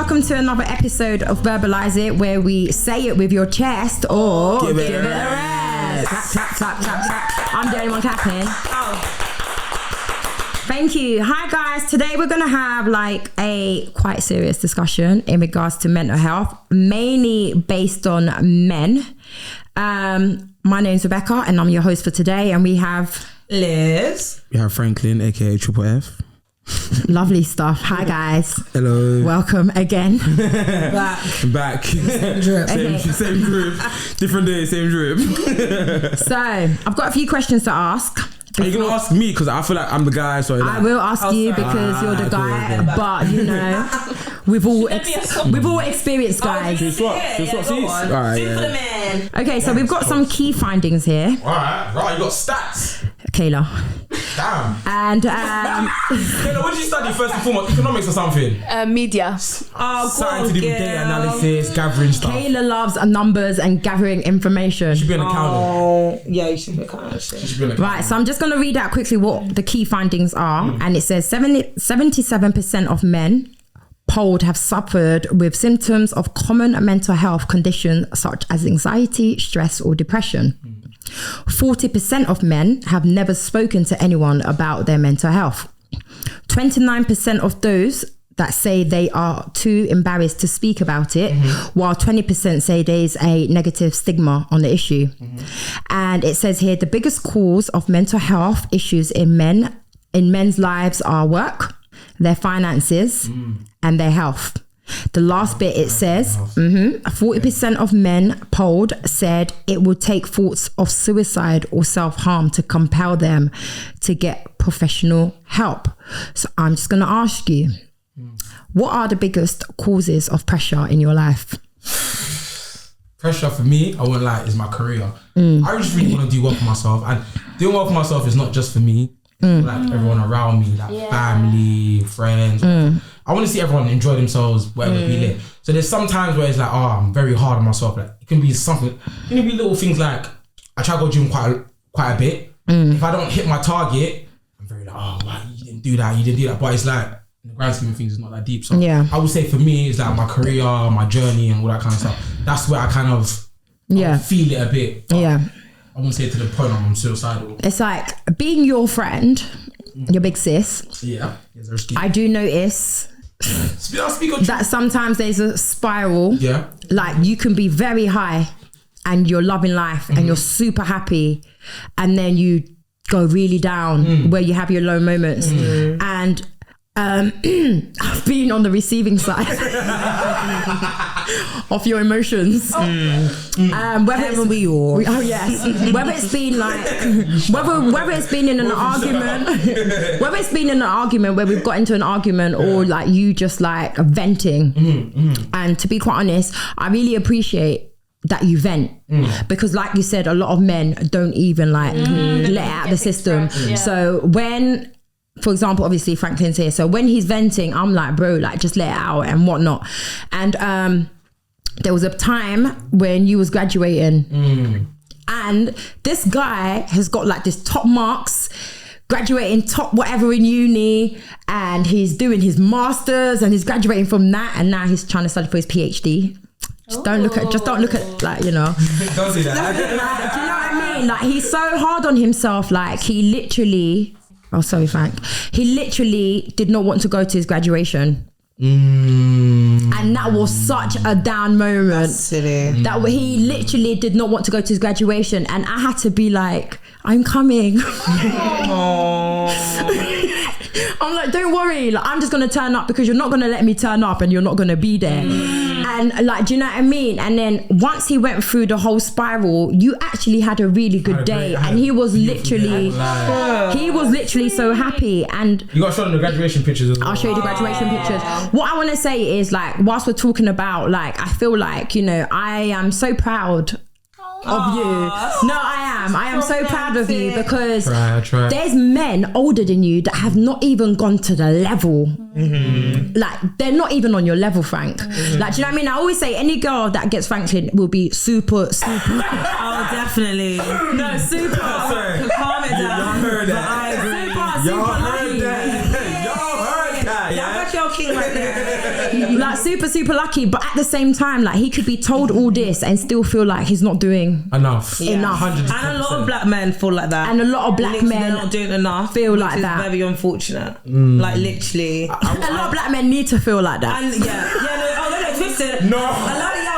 welcome to another episode of Verbalise It, where we say it with your chest or give it a rest. Clap, clap, clap, clap, clap. I'm the only one clapping. Thank you. Hi guys, today we're gonna have like a quite serious discussion in regards to mental health, mainly based on men. My name's Rebecca and I'm your host for today, and we have Liz. We have Franklin, aka Triple F. Lovely stuff. Hi guys. Hello. Welcome again. Back. Same drip. Same drip. Different day, same drip. So I've got a few questions to ask. Are you gonna ask me? Because I feel like I'm the guy. So I will ask you because you're the guy. Okay. But you know, we've all experienced guys. Should we swap seats? Alright, yeah. Okay, so we've got some key findings here. Right, you got stats. Kayla. Damn. And Kayla, what did you study first and foremost? Economics or something? Media. Something to do with data analysis, gathering stuff. Kayla loves numbers and gathering information. You should be an accountant. Oh, yeah, you should be an accountant. Right, so I'm just going to read out quickly what the key findings are. And it says 77% of men polled have suffered with symptoms of common mental health conditions such as anxiety, stress or depression. 40% of men have never spoken to anyone about their mental health. 29% of those that say they are too embarrassed to speak about it, while 20% say there's a negative stigma on the issue. And it says here, the biggest cause of mental health issues in men's lives are work, their finances, and their health. The last bit, it says 40% of men polled said it would take thoughts of suicide or self-harm to compel them to get professional help. So I'm just going to ask you, what are the biggest causes of pressure in your life? Pressure for me, I won't lie, is my career. I just really want to do well for myself, and doing well for myself is not just for me. Like everyone around me, like family, friends. I want to see everyone enjoy themselves, whatever be lit. So there's some times where it's like, I'm very hard on myself. Like it can be something, it can be little things like I try to go gym quite a bit. If I don't hit my target, I'm very like, wow, you didn't do that. But it's like, in the grand scheme of things, it's not that deep. So I would say for me, it's like my career, my journey, and all that kind of stuff. That's where I kind of feel it a bit. I wouldn't say to the point I'm suicidal. It's like being your friend, your big sis. Yeah. I do notice that sometimes there's a spiral. Yeah. Like you can be very high and you're loving life and you're super happy, and then you go really down where you have your low moments. And I've been on the receiving side of your emotions. Whether we all. Oh yes. Whether it's been like whether it's been in an argument, whether it's been in an argument where we've got into an argument, or like you just like venting. And to be quite honest, I really appreciate that you vent, because like you said, a lot of men don't even like let it out of the system. So when, for example, obviously Franklin's here, so when he's venting, I'm like, bro, like just let it out and whatnot. And there was a time when you was graduating, and this guy has got like this top marks, graduating top whatever in uni, and he's doing his masters and he's graduating from that, and now he's trying to study for his PhD. Just don't look at like, you know. Don't do that. Like, do you know what I mean? Like he's so hard on himself. Like he literally, oh sorry Frank, he literally did not want to go to his graduation. And that was such a down moment. That's silly. That he literally did not want to go to his graduation, and I had to be like, I'm coming. I'm like, don't worry, like I'm just gonna turn up, because you're not gonna let me turn up and you're not gonna be there. And like, do you know what I mean? And then once he went through the whole spiral, you actually had a really good day, and he was literally so happy. And you got to show them the graduation pictures as well. I'll show you the graduation pictures. What I want to say is, like, whilst we're talking about, like, I feel like, you know, I am so proud of you. No, I am so proud of you, because there's men older than you that have not even gone to the level. Like they're not even on your level, Frank. Like, do you know what I mean? I always say any girl that gets Franklin will be super. Oh, definitely. No, super. Calm it down. Y'all heard that. I agree. Y'all heard that. Y'all heard that. Yeah, I got your king Like super lucky, but at the same time, like he could be told all this and still feel like he's not doing enough. 110%. And a lot of black men feel like that. And a lot of black Literally, men they're not doing enough. feel which like is that. Very unfortunate. Like literally. A lot of black men need to feel like that. And no, twisted. No. A lot of y'all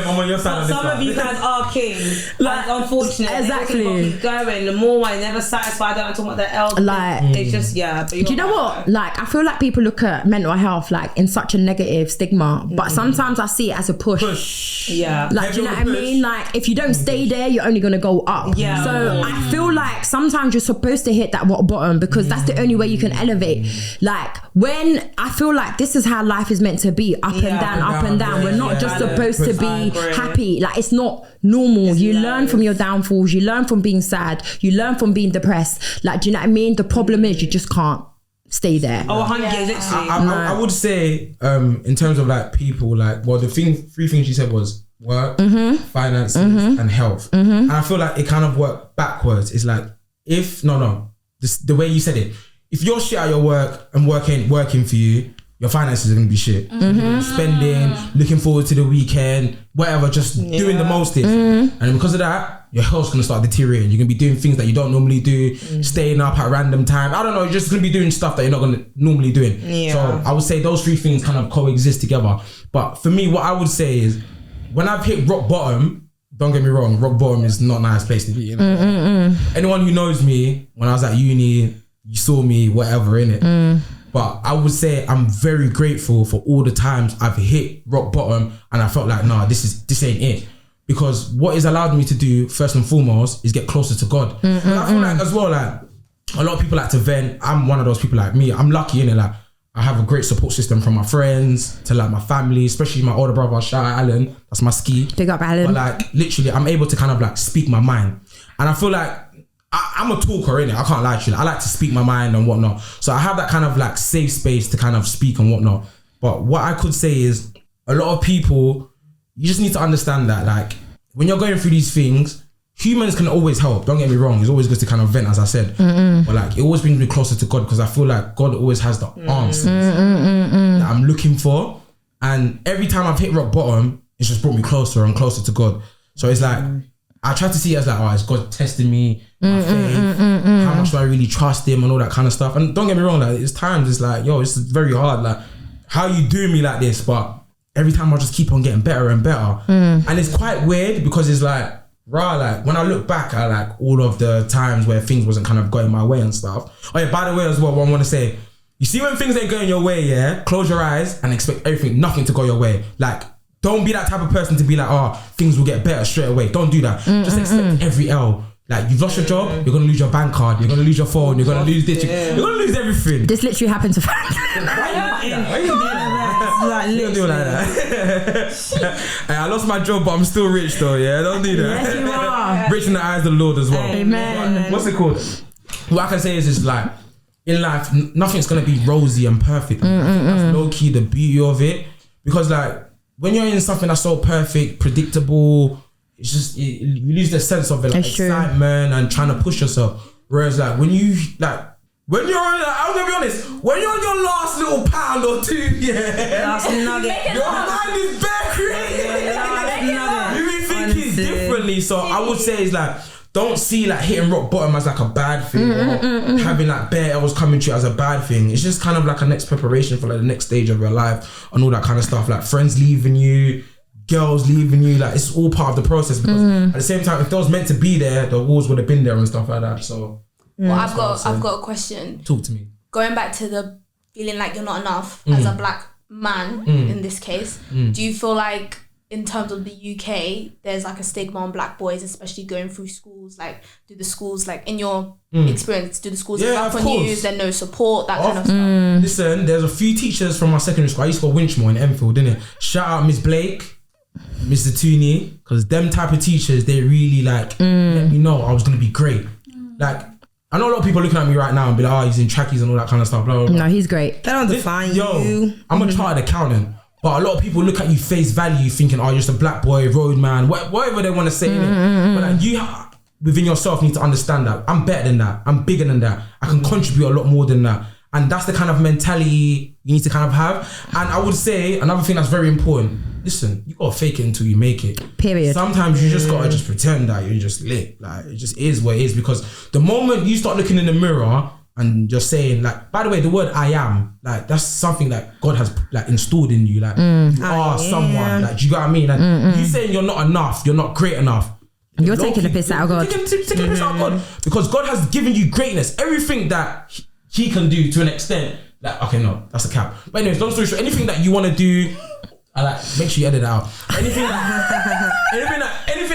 I'm on your side. some of you guys are kings. Like, unfortunate. Exactly. They keep going. The more I never satisfied. I don't talk about the elder. Like, it's just But do you know what? Like, I feel like people look at mental health like in such a negative stigma, but sometimes I see it as a push. Yeah. Like, do you know what I mean? Like, if you don't stay there, you're only gonna go up. Yeah. So I feel like sometimes you're supposed to hit that rock bottom because that's the only way you can elevate. Like, when I feel like this is how life is meant to be, up and down, up and down. We're not just supposed to be happy. Like, it's not normal. You learn from your downfalls. You learn from being sad. You learn from being depressed. Like, do you know what I mean? The problem is you just can't stay there. Oh, 100 years, literally. I would say, in terms of like people, like, well, three things she said was work, finances, and health. And I feel like it kind of worked backwards. It's like, the way you said it, if you're shit at your work and working for you, your finances are going to be shit. Spending, looking forward to the weekend, whatever, just doing the most. And because of that, your health's going to start deteriorating. You're going to be doing things that you don't normally do, staying up at random time. I don't know, you're just going to be doing stuff that you're not going to normally doing. So I would say those three things kind of coexist together. But for me, what I would say is, when I've hit rock bottom, don't get me wrong, rock bottom is not a nice place to be. You know? Anyone who knows me, when I was at uni, you saw me, whatever, innit? But I would say I'm very grateful for all the times I've hit rock bottom and I felt like, nah, this ain't it. Because what it's allowed me to do, first and foremost, is get closer to God. And I feel like as well, like, a lot of people like to vent. I'm one of those people like me. I'm lucky, innit? Like, I have a great support system from my friends to like my family, especially my older brother, shout out Alan. That's my ski. Big up Alan. But like, literally, I'm able to kind of like speak my mind. And I feel like I'm a talker, innit? I can't lie to you. I like to speak my mind and whatnot. So I have that kind of like safe space to kind of speak and whatnot. But what I could say is, a lot of people, you just need to understand that, like, when you're going through these things, humans can always help. Don't get me wrong. It's always good to kind of vent, as I said. But like, it always brings me closer to God because I feel like God always has the answers that I'm looking for. And every time I've hit rock bottom, it's just brought me closer and closer to God. So it's like, I try to see it as like, oh, is God testing me, my faith, how much do I really trust him and all that kind of stuff. And don't get me wrong, like, it's times it's like, yo, it's very hard. Like, how you doing me like this? But every time I just keep on getting better and better. And it's quite weird because it's like, like, when I look back at like all of the times where things wasn't kind of going my way and stuff. Oh yeah, by the way as well, what I want to say, you see when things ain't going your way, yeah, close your eyes and expect nothing to go your way. Like, don't be that type of person to be like, oh, things will get better straight away. Don't do that. Just expect every L. Like, you've lost your job, you're going to lose your bank card, you're going to lose your phone, you're going to lose this, you're going to lose everything. This literally happened to Why you don't do like that? Hey, I lost my job, but I'm still rich though, yeah? Don't do that. Yes, you are. Rich in the eyes of the Lord as well. Amen. What's it called? What I can say is like, in life, nothing's going to be rosy and perfect. That's low-key the beauty of it. Because like, when you're in something that's so perfect, predictable, it's just, you lose the sense of it, like excitement and trying to push yourself. Whereas like, when you're on, I'm gonna be honest, when you're on your last little pound or two, Last nugget. your mind is very you be thinking differently. So I would say it's like, don't see like hitting rock bottom as like a bad thing or having like bare L's coming to you as a bad thing. It's just kind of like a next preparation for like the next stage of your life and all that kind of stuff. Like friends leaving you, girls leaving you, like it's all part of the process because at the same time, if they was meant to be there, the walls would have been there and stuff like that. So well, I've got a question. Talk to me. Going back to the feeling like you're not enough as a black man in this case, do you feel like in terms of the UK, there's like a stigma on black boys, especially going through schools? Like, do the schools, like in your experience, do the schools give up on you? Is there no support, that kind of stuff? Listen, there's a few teachers from my secondary school. I used to go Winchmore in Enfield, didn't it? Shout out Miss Blake, Mr. Tooney, because them type of teachers, they really like let me know I was gonna be great. Like, I know a lot of people looking at me right now and be like, oh, he's in trackies and all that kind of stuff. Blah, blah, blah. No, he's great. They don't define you. I'm a chartered accountant. But a lot of people look at you face value thinking, oh, you're just a black boy, road man, whatever they want to say. But like, you within yourself need to understand that I'm better than that. I'm bigger than that. I can contribute a lot more than that. And that's the kind of mentality you need to kind of have. And I would say another thing that's very important. Listen, you gotta fake it until you make it. Period. Sometimes you just gotta just pretend that you're just lit. Like it just is what it is. Because the moment you start looking in the mirror and just saying, like, by the way, the word I am, like that's something that God has like installed in you. Like you are someone. Like, do you get what I mean? Like you saying you're not enough, you're not great enough. You're taking the piss out of God. Taking the piss out of God. Because God has given you greatness. Everything that He can do to an extent. Like, okay, no, that's a cap. But anyways, long story short, anything that you want to do, I like make sure you edit it out. Anything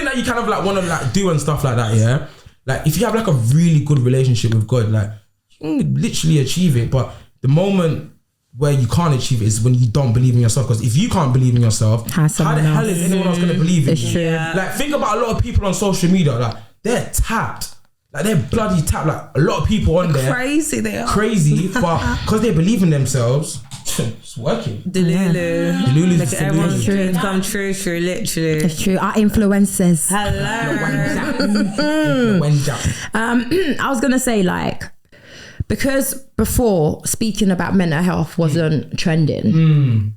that you kind of like want to like do and stuff like that, yeah. Like if you have like a really good relationship with God, like you can literally achieve it. But the moment where you can't achieve it is when you don't believe in yourself. Because if you can't believe in yourself, how the hell is anyone else gonna believe in you? True. Like think about a lot of people on social media, like they're tapped. Like they're bloody tapped. Like a lot of people on there, Crazy they are. crazy, but because they believe in themselves, it's working. Delulu. Look at everyone's dreams come true, literally. It's true. Our influencers. Hello. I was gonna say like, because before speaking about mental health wasn't trending.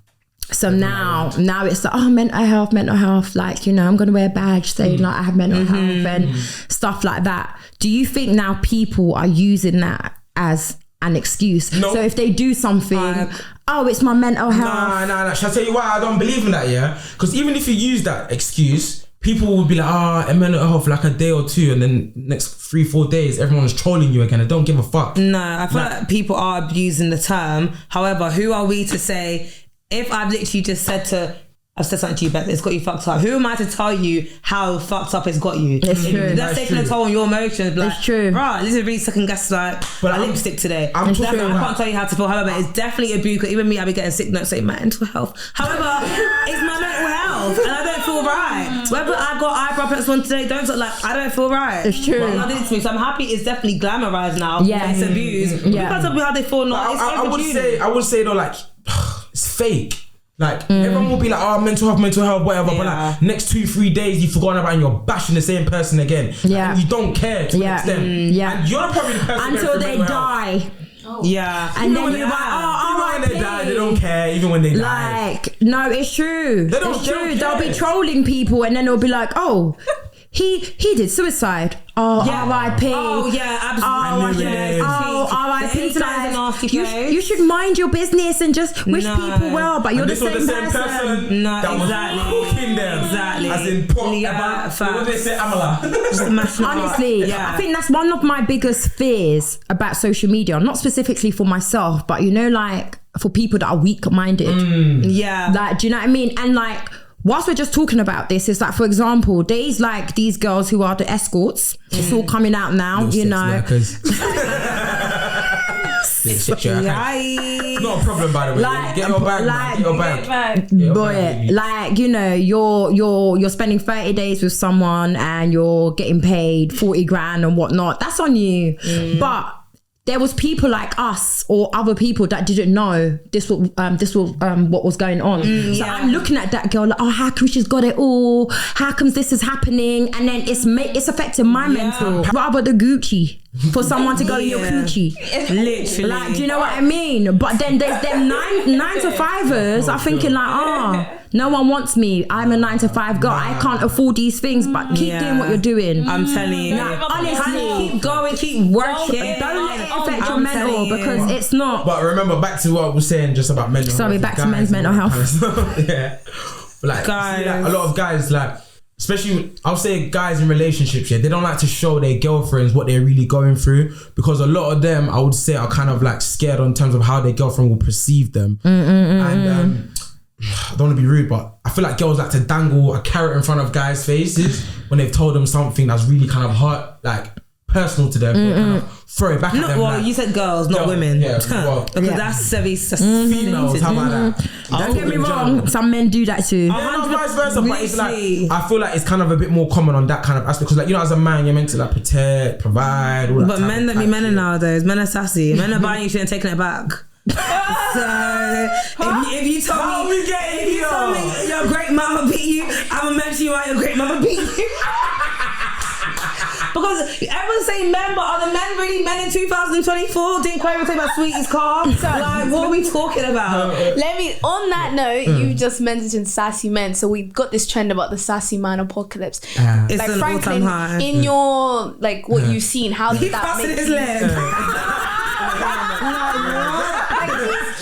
So now it's like, oh, mental health, like, you know, I'm gonna wear a badge saying like I have mental health and stuff like that. Do you think now people are using that as an excuse? No. So if they do something, oh, it's my mental health. Nah. Shall I tell you why I don't believe in that, yeah? Because even if you use that excuse, people will be like, mental health for like a day or two, and then next 3-4 days, everyone's trolling you again. I don't give a fuck. No, I feel like people are abusing the term. However, who are we to say, if I've literally just said something to you, but it's got you fucked up, who am I to tell you how fucked up it's got you? It's true. That's taking a toll on your emotions. Like, it's true. Right, this is really second guess like my lipstick today. I can't tell you how to feel. However, it's definitely abuse. Even me, I be getting sick notes saying mental health. However, it's my mental health, and I don't feel right. Whether I got eyebrow pencil on today, don't look like I don't feel right. It's true. Well, I did it to me, so I'm happy. It's definitely glamorized now. Yeah, it's abused. Because of how they feel. Not. I would say though, like it's fake. Like everyone will be like, oh, mental health, whatever. But like next 2-3 days, you've forgotten about it and you're bashing the same person again. Yeah, and you don't care to an extent. And you're probably the person until they die. Yeah, and then you're like, even when they die, they don't care. Even when they die, like, no, it's true. They don't, it's they true. don't They'll be trolling people, and then they'll be like, oh, he did suicide. Oh, R.I.P. Oh yeah, absolutely. R.I.P. to that. You should mind your business and just wish people well, but you're the same person. No, that exactly. Was cooking them. Exactly. As in pop. What did they say, Amala? Honestly, I think that's one of my biggest fears about social media. Not specifically for myself, but you know, like for people that are weak-minded. Yeah. Like, do you know what I mean? And like, whilst we're just talking about this, it's like, for example, there's like these girls who are the escorts. It's all coming out now, you know. Not a problem, by the way. Like, get your bag, man. Get your bag. Boy, like, you know, you're spending 30 days with someone and you're getting paid 40 grand and whatnot. That's on you. But there was people like us or other people that didn't know this was what was going on. So I'm looking at that girl like, oh, how come she's got it all? How comes this is happening? And then it's affecting my mental. Rather the Gucci for someone to go in your coochie. Literally. Like, do you know what I mean? But then there's them 9 to 5ers are thinking like, no one wants me. I'm a 9 to 5 girl. I can't afford these things, but keep doing what you're doing. I'm telling you. Honestly, keep going, keep working. Don't let it affect your mental because it's not. But remember, back to what I was saying just about mental health. Sorry, back to men's mental health. Yeah. But like, see, like, a lot of guys, like, especially, I'll say guys in relationships, they don't like to show their girlfriends what they're really going through because a lot of them, I would say, are kind of like scared in terms of how their girlfriend will perceive them. And I don't want to be rude, but I feel like girls like to dangle a carrot in front of guys' faces when they've told them something that's really kind of hurt, like personal to them. They kind of throw it back at them. Well, like, you said girls, not women. Yeah, well, because that's females. How about that? Don't get me wrong, some men do that too. Yeah, no, vice versa. But it's like, I feel like it's kind of a bit more common on that kind of aspect because, like, you know, as a man, you're meant to like protect, provide. All that. But men don't be men nowadays. Men are sassy. Men are buying you shit and taking it back. So if you told me your great mama beat you, I'ma mention you why your great mama beat you. Because everyone's saying men, but are the men really men in 2024? Didn't Quavo say about Sweetie's car? Like, what are we talking about? On that note, you just mentioned sassy men. So we've got this trend about the sassy man apocalypse. It's like an Franklin, all-time high. in your, like, what you've seen, how did that Passing make his you... leg.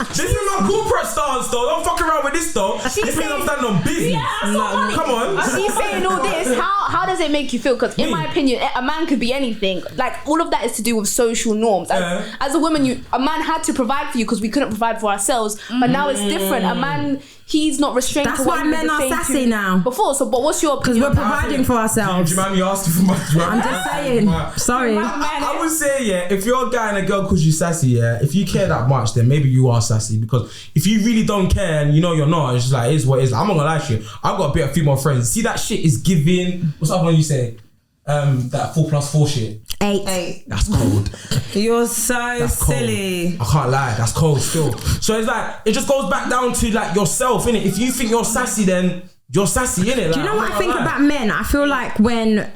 This is my corporate stance though. Don't fuck around with this though. This means I'm standing on business. Yeah, that's so funny. Come on. She's saying all this. How does it make you feel? Because in my opinion, a man could be anything. Like, all of that is to do with social norms. As a woman, a man had to provide for you because we couldn't provide for ourselves. But now it's different. A man, he's not restrained. That's to what why he men was are saying sassy to now. Before, so but what's your Because opinion? we're providing for ourselves. Do you mind me asking for my? I'm just saying. Sorry. I would say, yeah, if you're a guy and a girl calls you sassy, yeah, if you care that much, then maybe you are sassy. Because if you really don't care and you know you're not, it's just like, it is what it is. I'm not gonna lie to you. I've got a bit of female friends. See, that shit is giving. What's that one you say? That 4+4 shit. 8. That's cold. You're so silly. I can't lie. That's cold still. So it's like, it just goes back down to like yourself, innit? If you think you're sassy, then you're sassy, innit? Like, Do you know what I think about men? I feel like when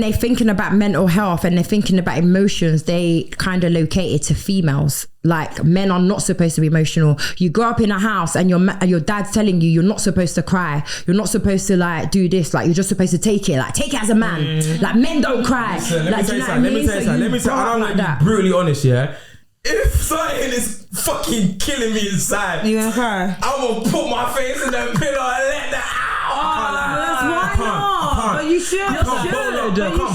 they're thinking about mental health and they're thinking about emotions, they kind of locate it to females. Like, men are not supposed to be emotional. You grow up in a house and your dad's telling you you're not supposed to cry. You're not supposed to like do this. Like, you're just supposed to take it. Like, take it as a man. Like, men don't cry. So let me tell you something. I'm brutally honest, yeah. If something is fucking killing me inside, You gonna cry? I'm gonna put my face in the pillow and let that out. Why not? But you should. I can't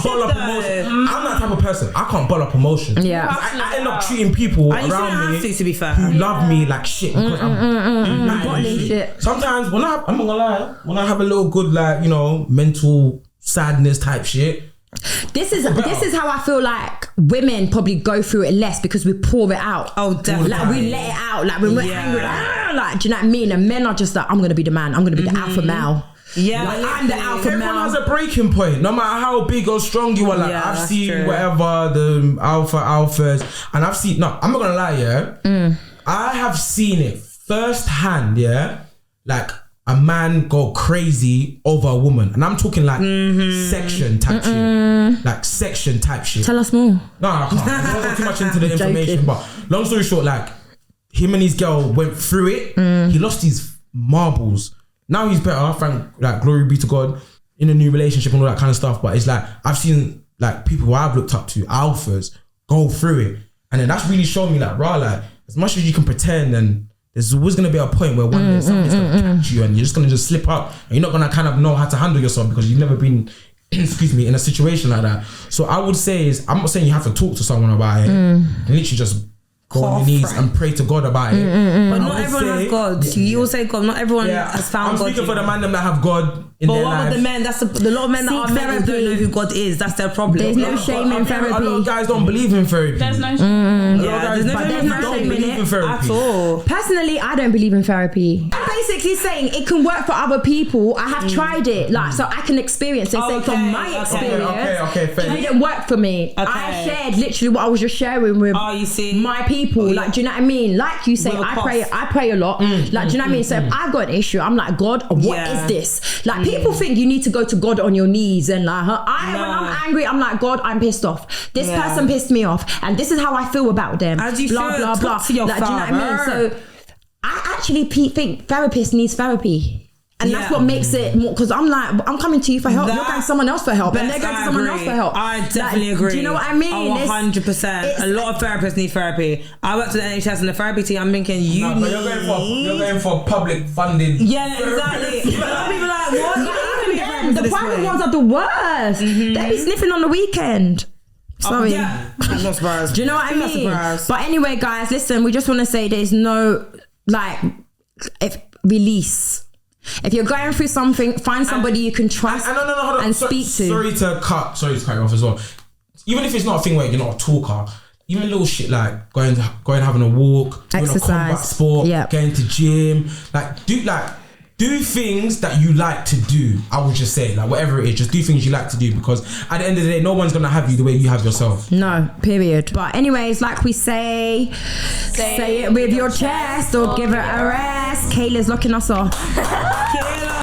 bottle up emotion. I'm that type of person. I can't bottle up emotion. Yeah. I end up treating people And you shouldn't around have me to be fair. who love me like shit because I'm bottling shit. Sometimes I'm not gonna lie, when I have a little good, like, you know, mental sadness type shit, This is how I feel like women probably go through it less because we pour it out. Oh, definitely. Like, we let it out. Like, when we're angry, like, do you know what I mean? And men are just like, I'm gonna be the man. I'm gonna be the alpha male. Yeah, Like, I'm the alpha everyone male. has a breaking point. No matter how big or strong you are, like, Yeah, I've that's seen true. whatever the alphas, and I've seen. No, I'm not gonna lie, yeah. I have seen it firsthand, yeah. Like, a man go crazy over a woman, and I'm talking like section type shit, like section type shit. Tell us more. No, I can't. I don't go too much into the information, but long story short, like, him and his girl went through it. He lost his marbles. Now he's better. Thank, like, glory be to God, in a new relationship and all that kind of stuff. But it's like, I've seen like people who I've looked up to, alphas, go through it, and then that's really shown me like, rah, like, as much as you can pretend, and there's always gonna be a point where one day something's gonna catch you, and you're just gonna just slip up, and you're not gonna kind of know how to handle yourself because you've never been, excuse me, in a situation like that. So I would say I'm not saying you have to talk to someone about it, and literally just go on your knees and pray to God about it. But not everyone has God. You all say God. Not everyone has found I'm God. speaking for the man them that have God in But their what life. about the men? That's a lot of men that Seek are mental don't therapy. know who God is. That's their problem. There's no shame in A lot therapy. of guys don't believe in therapy. There's no. A lot of guys there's no don't shame in believe it in therapy at all. Personally, I don't believe in therapy. I'm basically saying it can work for other people. I have tried it, like, so I can experience it. So from my experience, Okay, fair. it didn't work for me. Okay. I shared literally what I was just sharing with Oh, you see? my people. Like, do you know what I mean? Like you say, With a I pray a lot. Like, do you know what I mean? So if I've got an issue, I'm like, God, what is this? Like, people think you need to go to God on your knees and like, when I'm angry, I'm like, God, I'm pissed off. This person pissed me off, and this is how I feel about them. As you blah should. blah blah. Talk to your Like, do you know what I mean? father. So I actually think therapist needs therapy. And that's Yeah. what makes it more, because I'm like, I'm coming to you for help. You're going to someone else for help, and they're going to someone else for help. I definitely agree. Do you know what I mean? Oh, 100%. A lot of therapists need therapy. I worked at the NHS and the therapy team. I'm thinking But you're going for public funded. Yeah, exactly. But a lot of people are like, what? Even them, the private ones are the worst. They be sniffing on the weekend. Sorry. Yeah. I'm not surprised. Do you know what I I'm not mean? surprised. But anyway, guys, listen, we just want to say there's no, like, release. If you're going through something, find somebody you can trust hold on. and speak to. Sorry to cut you off as well. Even if it's not a thing where you're not a talker, even little shit like going having a walk, doing a Exercise. combat sport, Yep. going to gym, do things that you like to do. I would just say, like, whatever it is, just do things you like to do, because at the end of the day, no one's gonna have you the way you have yourself. No, period. But anyways, like we say it with your chest or give it a rest. Kayla's locking us off. Kayla.